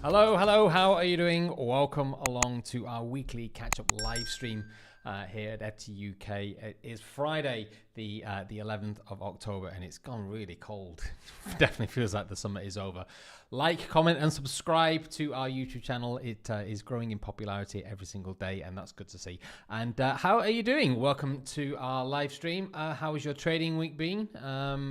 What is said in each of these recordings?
Hello, how are you doing? Welcome along to our weekly catch-up live stream here at FTUK. It is Friday, the 11th of October, and it's gone really cold. Definitely feels like the summer is over. Like, comment, and subscribe to our YouTube channel. It is growing in popularity every single day, and that's good to see. And how are you doing? Welcome to our live stream. How has your trading week been?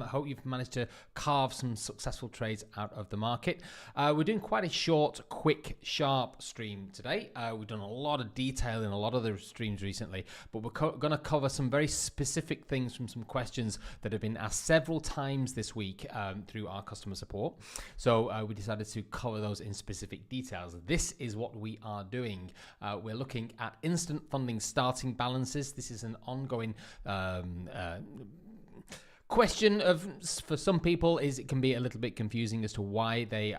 Hope you've managed to carve some successful trades out of the market. We're doing quite a short, quick, sharp stream today. We've done a lot of detail in a lot of the streams recently, but we're going to cover some very specific things from some questions that have been asked several times this week through our customer support. So we decided to cover those in specific details. This is what we are doing. We're looking at instant funding starting balances. This is an ongoing question for some people is it can be a little bit confusing as to why they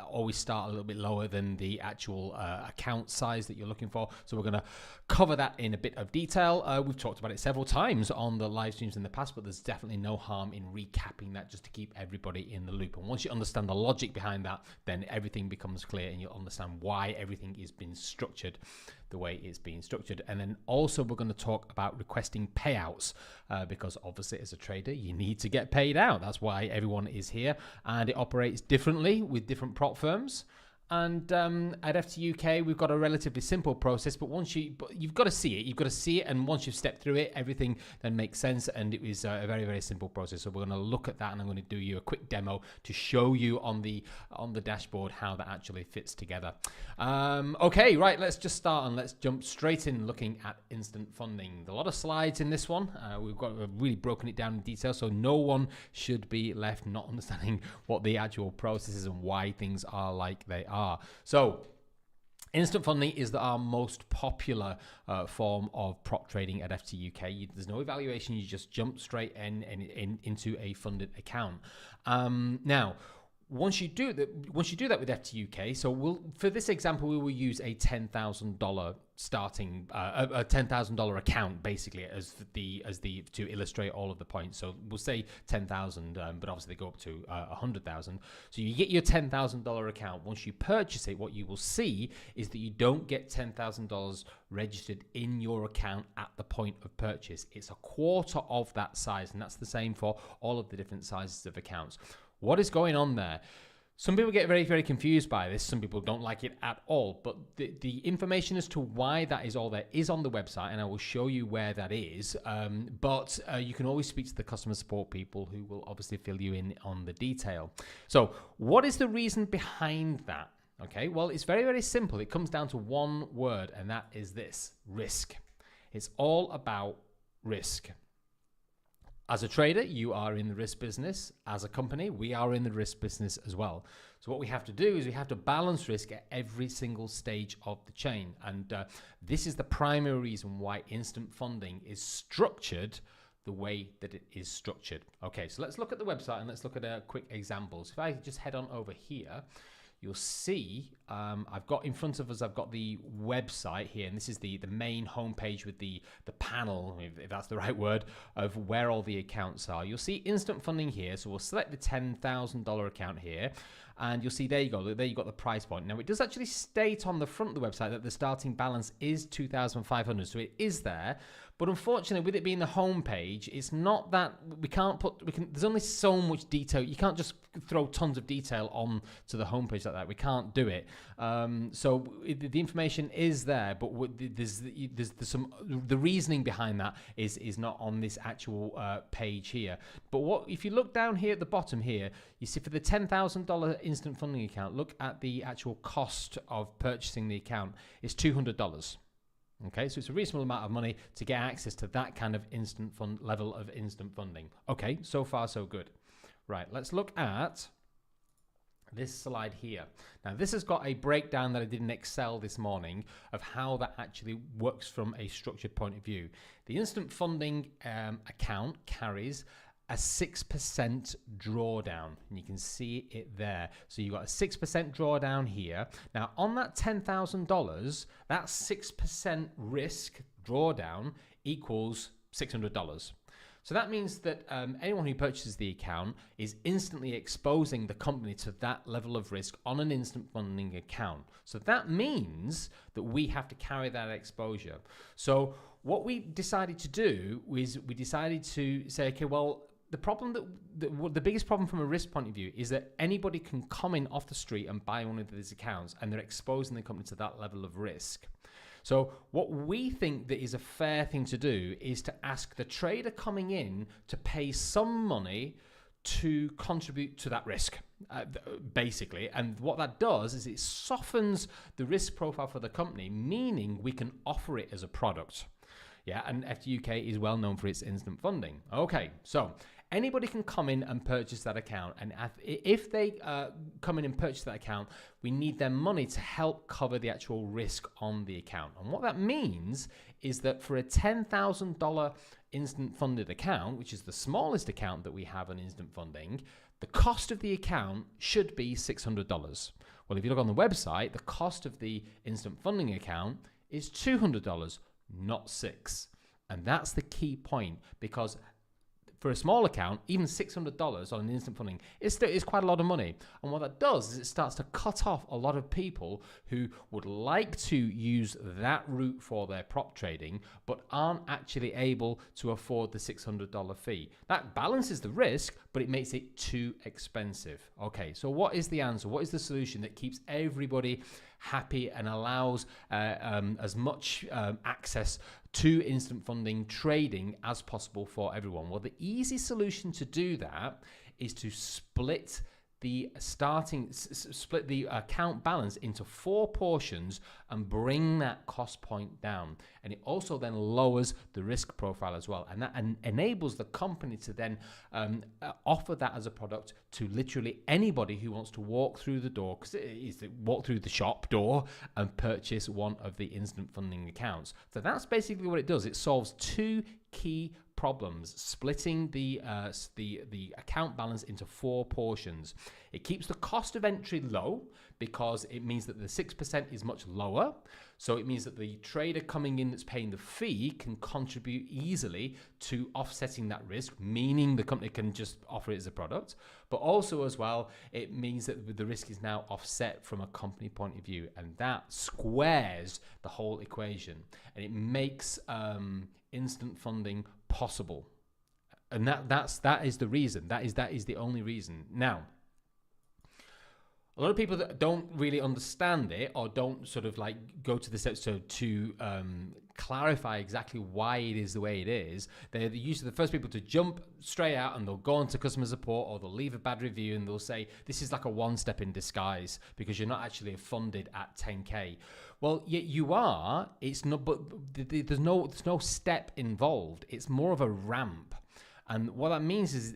always start a little bit lower than the actual account size that you're looking for. So we're going to cover that in a bit of detail. We've talked about it several times on the live streams in the past, but there's definitely no harm in recapping that just to keep everybody in the loop. And once you understand the logic behind that, then everything becomes clear and you'll understand why everything is being structured the way it's being structured. And then also we're going to talk about requesting payouts because obviously as a trader you need to get paid out. That's why everyone is here, and it operates differently with different prop firms. And at FTUK, we've got a relatively simple process, but you've got to see it, and once you've stepped through it, everything then makes sense, and it is a very, very simple process. So we're going to look at that, and I'm going to do you a quick demo to show you on the dashboard how that actually fits together. Okay, right, let's just start and let's jump straight in looking at instant funding. A lot of slides in this one. We've really broken it down in detail, so no one should be left not understanding what the actual process is and why things are like they are. So instant funding is our most popular form of prop trading at FTUK. There's no evaluation, you just jump straight into a funded account. Now, once you do that with FTUK, so for this example, we will use a $10,000 starting a $10,000 account basically as the to illustrate all of the points. So we'll say 10,000, but obviously they go up to 100,000. So you get your $10,000 account. Once you purchase it, what you will see is that you don't get $10,000 registered in your account at the point of purchase. It's a quarter of that size, and that's the same for all of the different sizes of accounts. What is going on there? Some people get very, very confused by this. Some people don't like it at all. But the information as to why that is all there is on the website, and I will show you where that is. But you can always speak to the customer support people who will obviously fill you in on the detail. So what is the reason behind that? Okay, well, it's very, very simple. It comes down to one word, and that is this: risk. It's all about risk. As a trader, you are in the risk business. As a company, we are in the risk business as well. So what we have to do is we have to balance risk at every single stage of the chain. And this is the primary reason why instant funding is structured the way that it is structured. Okay, so let's look at the website and let's look at quick examples. If I just head on over here, you'll see I've got in front of us, I've got the website here, and this is the main homepage with the panel, if that's the right word, of where all the accounts are. You'll see instant funding here, so we'll select the $10,000 account here, and you'll see there you go, there you got the price point. Now it does actually state on the front of the website that the starting balance is $2,500, so it is there. But unfortunately, with it being the home page, it's not that there's only so much detail. You can't just throw tons of detail on to the homepage like that. We can't do it. So the information is there, but there's the reasoning behind that is not on this actual page here. But if you look down here at the bottom here, you see for the $10,000 instant funding account, look at the actual cost of purchasing the account. It's $200. Okay, so it's a reasonable amount of money to get access to that kind of level of instant funding. Okay, so far so good. Right, let's look at this slide here. Now this has got a breakdown that I did in Excel this morning of how that actually works from a structured point of view. The instant funding account carries a 6% drawdown, and you can see it there. So you've got a 6% drawdown here. Now on that $10,000, that 6% risk drawdown equals $600. So that means that anyone who purchases the account is instantly exposing the company to that level of risk on an instant funding account. So that means that we have to carry that exposure. So what we decided to do is we decided to say, okay, well, the biggest problem from a risk point of view is that anybody can come in off the street and buy one of these accounts, and they're exposing the company to that level of risk. So what we think that is a fair thing to do is to ask the trader coming in to pay some money to contribute to that risk, basically. And what that does is it softens the risk profile for the company, meaning we can offer it as a product. Yeah, and FTUK is well known for its instant funding. Okay, so anybody can come in and purchase that account, and if they come in and purchase that account, we need their money to help cover the actual risk on the account. And what that means is that for a $10,000 instant funded account, which is the smallest account that we have on instant funding, the cost of the account should be $600. Well, if you look on the website, the cost of the instant funding account is $200, not $6. And that's the key point, because for a small account, even $600 on an instant funding is quite a lot of money. And what that does is it starts to cut off a lot of people who would like to use that route for their prop trading, but aren't actually able to afford the $600 fee. That balances the risk, but it makes it too expensive. Okay, so what is the answer? What is the solution that keeps everybody happy and allows as much access to instant funding trading as possible for everyone? Well, the easy solution to do that is to split the account balance into 4 portions and bring that cost point down. And it also then lowers the risk profile as well. And that enables the company to then offer that as a product to literally anybody who wants to walk through the door, because it is to walk through the shop door and purchase one of the instant funding accounts. So that's basically what it does. It solves 2 key problems, splitting the account balance into 4 portions. It keeps the cost of entry low because it means that the 6% is much lower. So it means that the trader coming in that's paying the fee can contribute easily to offsetting that risk, meaning the company can just offer it as a product. But also as well, it means that the risk is now offset from a company point of view, and that squares the whole equation, and it makes instant funding possible. And that is the reason. That is the only reason. Now, a lot of people that don't really understand it or don't sort of like go to the steps to clarify exactly why it is the way it is, they're usually the first people to jump straight out, and they'll go onto customer support or they'll leave a bad review and they'll say this is like a one-step in disguise because you're not actually funded at 10K. Well, you are. It's not, but there's no step involved. It's more of a ramp. And what that means is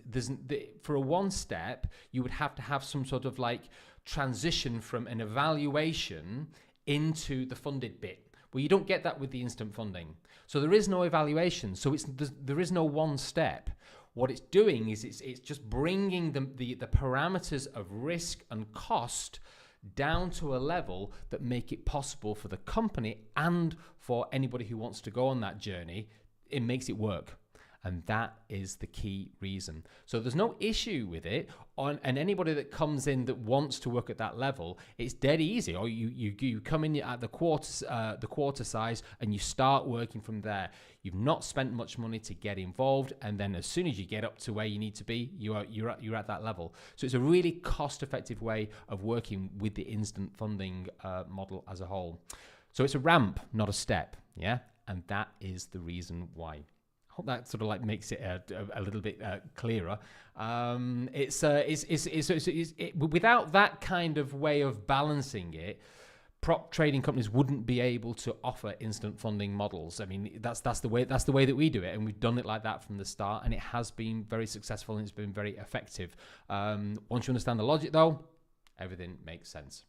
for a one step, you would have to have some sort of like transition from an evaluation into the funded bit. Well, you don't get that with the instant funding. So there is no evaluation. So there is no one step. What it's doing is it's just bringing the parameters of risk and cost down to a level that make it possible for the company and for anybody who wants to go on that journey. It makes it work. And that is the key reason. So there's no issue with it. And anybody that comes in that wants to work at that level, it's dead easy. Or you come in at the quarter size and you start working from there. You've not spent much money to get involved, and then as soon as you get up to where you need to be, you're at that level. So it's a really cost-effective way of working with the instant funding model as a whole. So it's a ramp, not a step. Yeah, and that is the reason why. I hope that sort of like makes it a little bit clearer. Without that kind of way of balancing it, prop trading companies wouldn't be able to offer instant funding models. I mean, that's the way that we do it, and we've done it like that from the start, and it has been very successful and it's been very effective. Once you understand the logic, though, everything makes sense.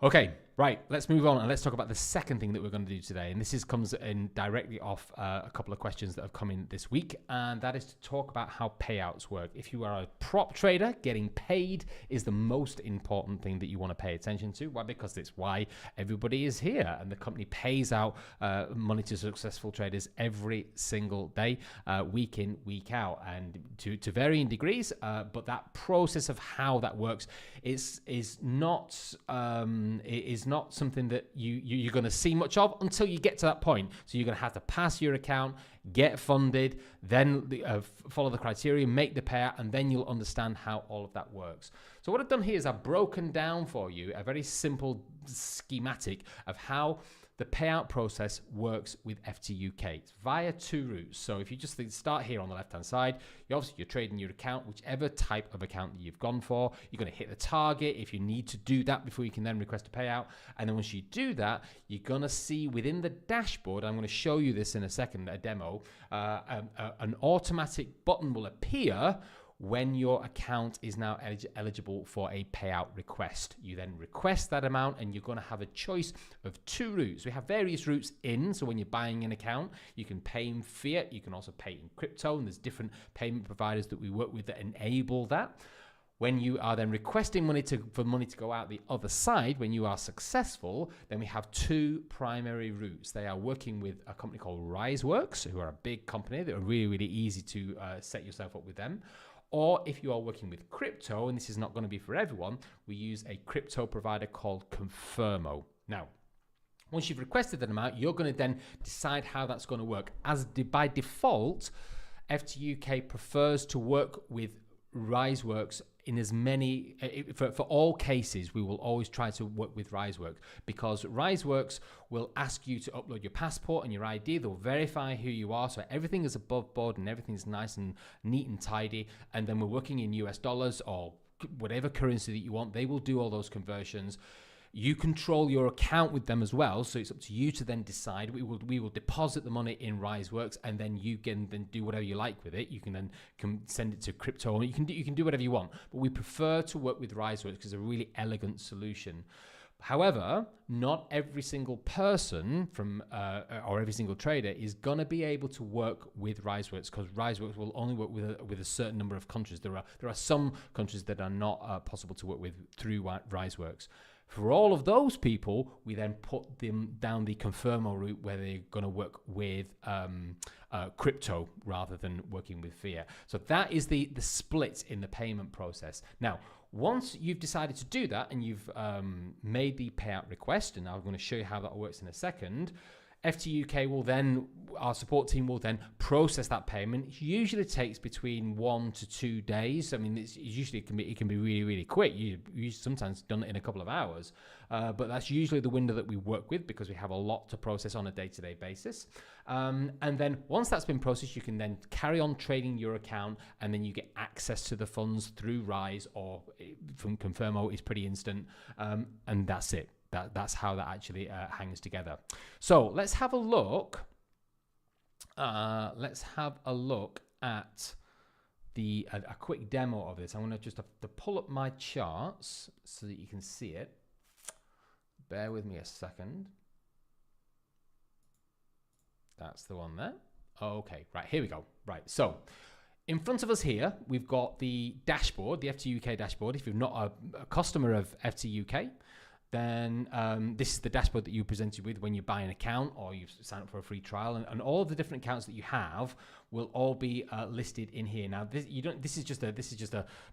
Okay, right, let's move on and let's talk about the second thing that we're going to do today. And this comes in directly off a couple of questions that have come in this week, and that is to talk about how payouts work. If you are a prop trader, getting paid is the most important thing that you want to pay attention to. Why? Because it's why everybody is here, and the company pays out money to successful traders every single day, week in, week out, and to varying degrees. But that process of how that works is not something that you're going to see much of until you get to that point. So you're going to have to pass your account, get funded, then follow the criteria, make the payout, and then you'll understand how all of that works. So what I've done here is I've broken down for you a very simple schematic of how the payout process works with FTUK. It's via two routes. So if you just start here on the left-hand side, you're trading your account, whichever type of account that you've gone for. You're going to hit the target if you need to do that before you can then request a payout. And then once you do that, you're going to see within the dashboard, I'm going to show you this in a second, a demo, an automatic button will appear when your account is now eligible for a payout request. You then request that amount, and you're going to have a choice of two routes. We have various routes in, so when you're buying an account, you can pay in fiat, you can also pay in crypto, and there's different payment providers that we work with that enable that. When you are then requesting for money to go out the other side, when you are successful, then we have two primary routes. They are working with a company called RiseWorks, who are a big company that are really, really easy to set yourself up with them. Or if you are working with crypto, and this is not going to be for everyone, we use a crypto provider called Confirmo. Now, once you've requested that amount, you're going to then decide how that's going to work. By default, FTUK prefers to work with RiseWorks in as many, for all cases, we will always try to work with RiseWorks, because RiseWorks will ask you to upload your passport and your ID. They'll verify who you are, so everything is above board and everything's nice and neat and tidy. And then we're working in US dollars or whatever currency that you want. They will do all those conversions. You control your account with them as well, so it's up to you to then decide. We will deposit the money in RiseWorks, and then you can then do whatever you like with it. You can then send it to crypto, or you can do whatever you want. But we prefer to work with RiseWorks because it's a really elegant solution. However, not every single person or every single trader is going to be able to work with RiseWorks, because RiseWorks will only work with a certain number of countries. There are some countries that are not possible to work with through RiseWorks. For all of those people, we then put them down the Confirmo route, where they're going to work with crypto rather than working with fiat. So that is the split in the payment process. Now, once you've decided to do that and you've made the payout request, and I'm going to show you how that works in a second, FTUK will then, our support team will then process that payment. It usually takes between 1 to 2 days. I mean, it can be really, really quick. You sometimes done it in a couple of hours, but that's usually the window that we work with, because we have a lot to process on a day-to-day basis. And then once that's been processed, you can then carry on trading your account, and then you get access to the funds through Rise, or from Confirmo is pretty instant, and that's it. That's how that actually hangs together. So let's have a look. Let's have a look at a quick demo of this. I'm going to just have to pull up my charts so that you can see it. Bear with me a second. That's the one there. Okay, right, here we go. Right, so in front of us here, we've got the dashboard, the FTUK dashboard. If you're not a customer of FTUK, then this is the dashboard that you presented with when you buy an account or you sign up for a free trial, and all of the different accounts that you have will all be listed in here. Now, this is just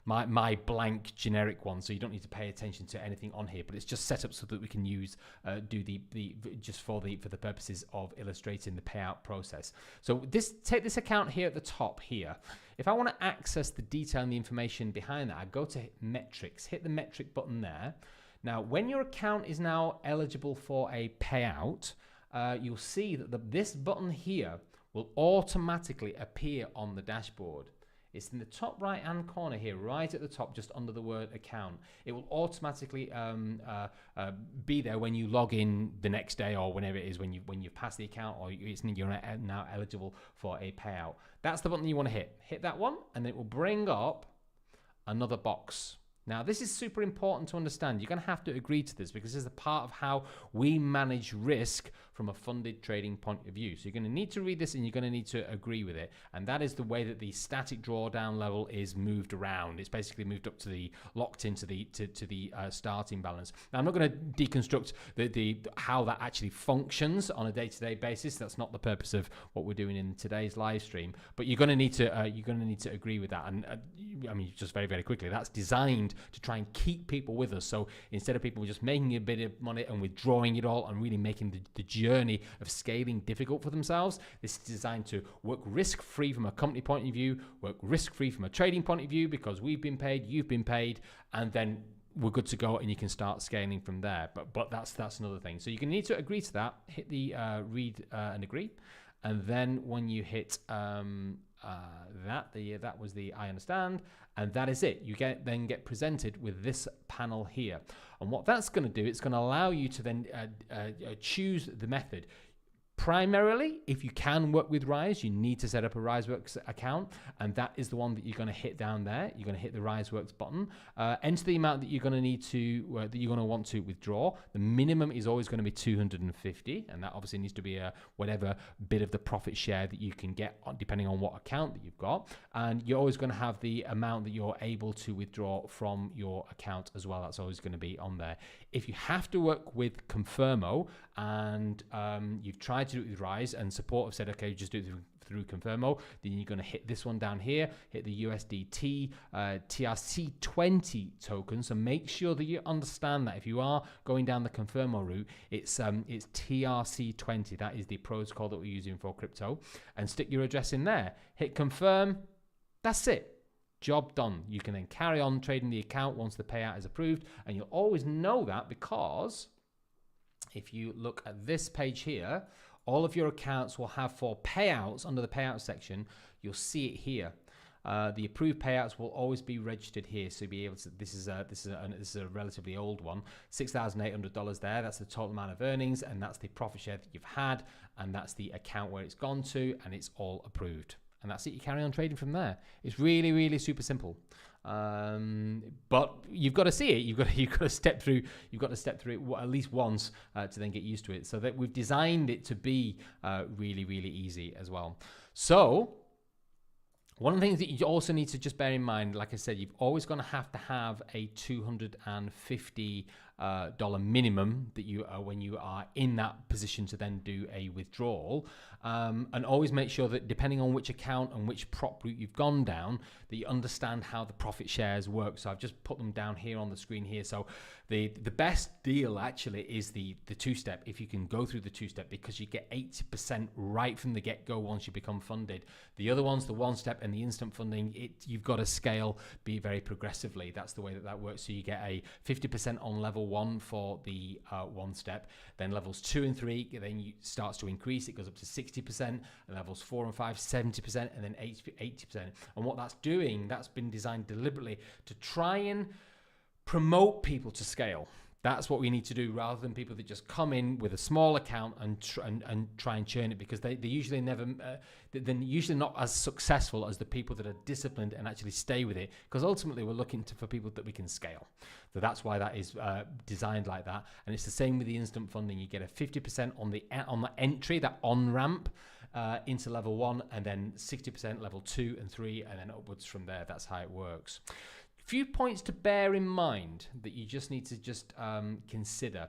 my blank generic one, so you don't need to pay attention to anything on here. But it's just set up so that we can use just for the purposes of illustrating the payout process. So take this account here at the top here. If I want to access the detail and the information behind that, I go to metrics, hit the metric button there. Now, when your account is now eligible for a payout, you'll see that this button here will automatically appear on the dashboard. It's in the top right-hand corner here, right at the top, just under the word account. It will automatically be there when you log in the next day, or whenever it is when you've passed the account, or you're now eligible for a payout. That's the button you want to hit. Hit that one, and it will bring up another box. Now, this is super important to understand. You're going to have to agree to this because this is a part of how we manage risk from a funded trading point of view. So you're going to need to read this and you're going to need to agree with it. And that is the way that the static drawdown level is moved around. It's basically moved up to the locked into the starting balance. Now, I'm not going to deconstruct the how that actually functions on a day-to-day basis. That's not the purpose of what we're doing in today's live stream. But you're going to need to agree with that. And I mean, just very, very quickly, that's designed to try and keep people with us. So instead of people just making a bit of money and withdrawing it all and really making the journey of scaling difficult for themselves, this is designed to work risk-free from a company point of view, work risk-free from a trading point of view, because we've been paid, you've been paid, and then we're good to go, and you can start scaling from there. But that's another thing. So you're going to need to agree to that. Hit the read and agree, and then when you hit that was the I understand, and that is it. You then get presented with this panel here, and what that's going to do, it's going to allow you to then choose the method. Primarily, if you can work with Rise, you need to set up a RiseWorks account, and that is the one that you're going to hit down there. You're going to hit the RiseWorks button, enter the amount that you're going to need to, that you're going to want to withdraw. The minimum is always going to be 250, and that obviously needs to be whatever bit of the profit share that you can get, depending on what account that you've got. And you're always going to have the amount that you're able to withdraw from your account as well. That's always going to be on there. If you have to work with Confirmo and you've tried to do it with Rise and support have said, okay, just do it through Confirmo, then you're going to hit this one down here, hit the USDT TRC20 token. So make sure that you understand that if you are going down the Confirmo route, it's TRC20. That is the protocol that we're using for crypto, and stick your address in there. Hit confirm. That's it. Job done. You can then carry on trading the account once the payout is approved, and you'll always know that because if you look at this page here, all of your accounts will have for payouts under the payouts section. You'll see it here. The approved payouts will always be registered here, so you'll be able to. This is a relatively old one. $6,800 there. That's the total amount of earnings, and that's the profit share that you've had, and that's the account where it's gone to, and it's all approved. And that's it. You carry on trading from there. It's really, really super simple. But you've got to see it. You've got to step through. You've got to step through it at least once to then get used to it. So that we've designed it to be really, really easy as well. So one of the things that you also need to just bear in mind, like I said, you've always going to have a $250 minimum that you when you are in that position to then do a withdrawal, and always make sure that depending on which account and which prop route you've gone down, that you understand how the profit shares work. So I've just put them down here on the screen here. So the best deal actually is the two-step, if you can go through the two-step, because you get 80% right from the get-go once you become funded. The other ones, the one-step and the instant funding, you've got to scale very progressively. That's the way that works. So you get a 50% on level 1 for the one step, then levels 2 and 3 then starts to increase. It goes up to 60%, and levels 4 and 5 70%, and then 80%. And what that's doing, that's been designed deliberately to try and promote people to scale. That's what we need to do, rather than people that just come in with a small account and try and churn it, because they're usually they're usually not as successful as the people that are disciplined and actually stay with it, because ultimately we're looking for people that we can scale. So that's why that is designed like that. And it's the same with the instant funding. You get a 50% on the entry, that on-ramp into level 1, and then 60% level 2 and 3, and then upwards from there. That's how it works. Few points to bear in mind that you just need to consider.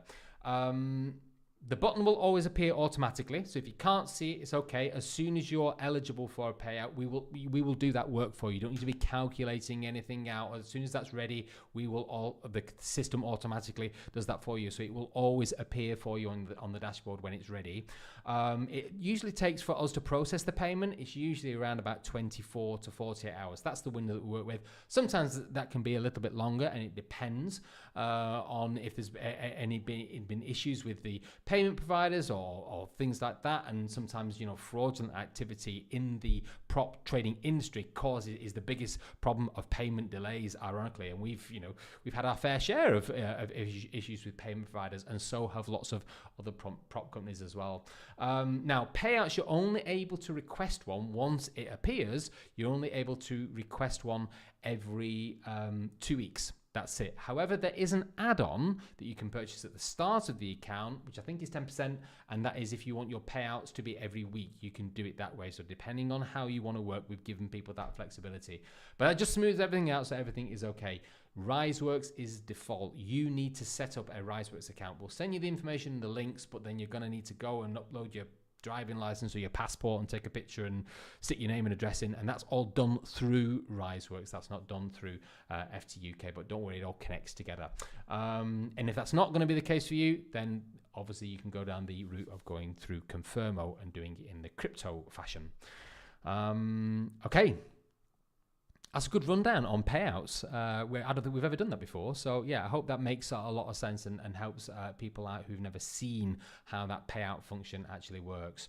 The button will always appear automatically, so if you can't see it, it's okay. As soon as you're eligible for a payout, we will do that work for you. You don't need to be calculating anything out. As soon as that's ready, the system automatically does that for you, so it will always appear for you on the dashboard when it's ready. It usually takes for us to process the payment. It's usually around about 24 to 48 hours. That's the window that we work with. Sometimes that can be a little bit longer, and it depends on if there's been issues with the payment providers or things like that. And sometimes, fraudulent activity in the prop trading industry is the biggest problem of payment delays, ironically. And we've had our fair share of issues with payment providers, and so have lots of other prop companies as well. Now, payouts, you're only able to request one once it appears. You're only able to request one every 2 weeks. That's it. However, there is an add-on that you can purchase at the start of the account, which I think is 10%, and that is if you want your payouts to be every week, you can do it that way. So depending on how you want to work, we've given people that flexibility. But that just smooths everything out, so everything is okay. RiseWorks is default. You need to set up a RiseWorks account. We'll send you the information and the links, but then you're going to need to go and upload your driving license or your passport and take a picture and stick your name and address in, and that's all done through RiseWorks. That's not done through FTUK, but don't worry, it all connects together. And if that's not going to be the case for you, then obviously you can go down the route of going through Confirmo and doing it in the crypto fashion. Okay. That's a good rundown on payouts. Where I don't think we've ever done that before. So yeah, I hope that makes a lot of sense and helps people out who've never seen how that payout function actually works.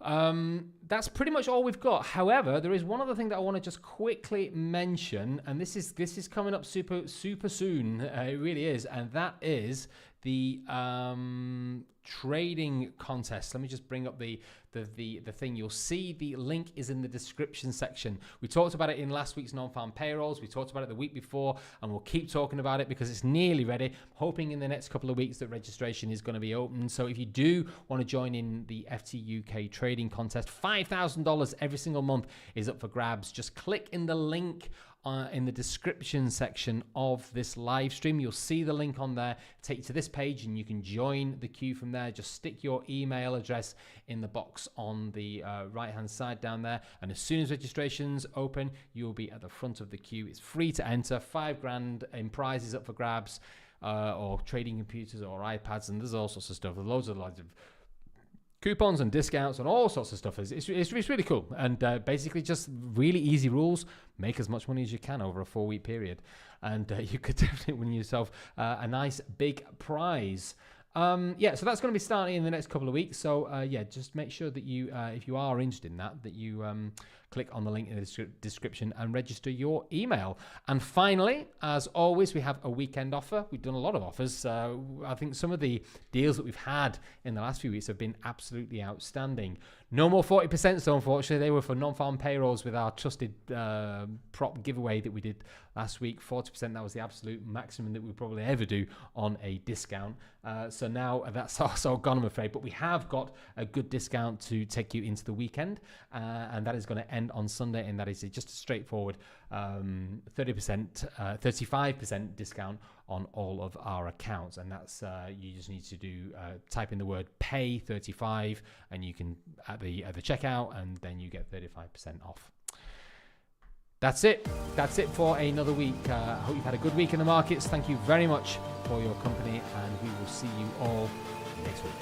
That's pretty much all we've got. However, there is one other thing that I want to just quickly mention, and this is coming up super soon. It really is, and that is the trading contest. Let me just bring up the thing. You'll see the link is in the description section. We talked about it in last week's non-farm payrolls. We talked about it the week before, and we'll keep talking about it because it's nearly ready. I'm hoping in the next couple of weeks that registration is going to be open. So if you do want to join in the FTUK trading contest, $5,000 every single month is up for grabs. Just click in the link in the description section of this live stream. You'll see the link on there, take you to this page, and you can join the queue from there. Just stick your email address in the box on the right hand side down there, and as soon as registration's open, you'll be at the front of the queue. It's free to enter. $5,000 in prizes up for grabs, or trading computers or iPads, and there's all sorts of stuff. There's loads of coupons and discounts and all sorts of stuff. It's really cool, and basically just really easy rules. Make as much money as you can over a 4-week period, and you could definitely win yourself a nice big prize. Yeah, so that's going to be starting in the next couple of weeks. So yeah, just make sure that you, if you are interested in that you click on the link in the description and register your email. And finally, as always, we have a weekend offer. We've done a lot of offers. I think some of the deals that we've had in the last few weeks have been absolutely outstanding. No more 40%, so unfortunately, they were for non-farm payrolls with our trusted prop giveaway that we did last week. 40%, that was the absolute maximum that we'd probably ever do on a discount. So now that's also gone, I'm afraid. But we have got a good discount to take you into the weekend, and that is going to end on Sunday, and that is just a straightforward 35% discount on all of our accounts. And that's you just need to do type in the word pay 35, and you can at the checkout, and then you get 35% off. That's it for another week. I hope you've had a good week in the markets. Thank you very much for your company, and we will see you all next week.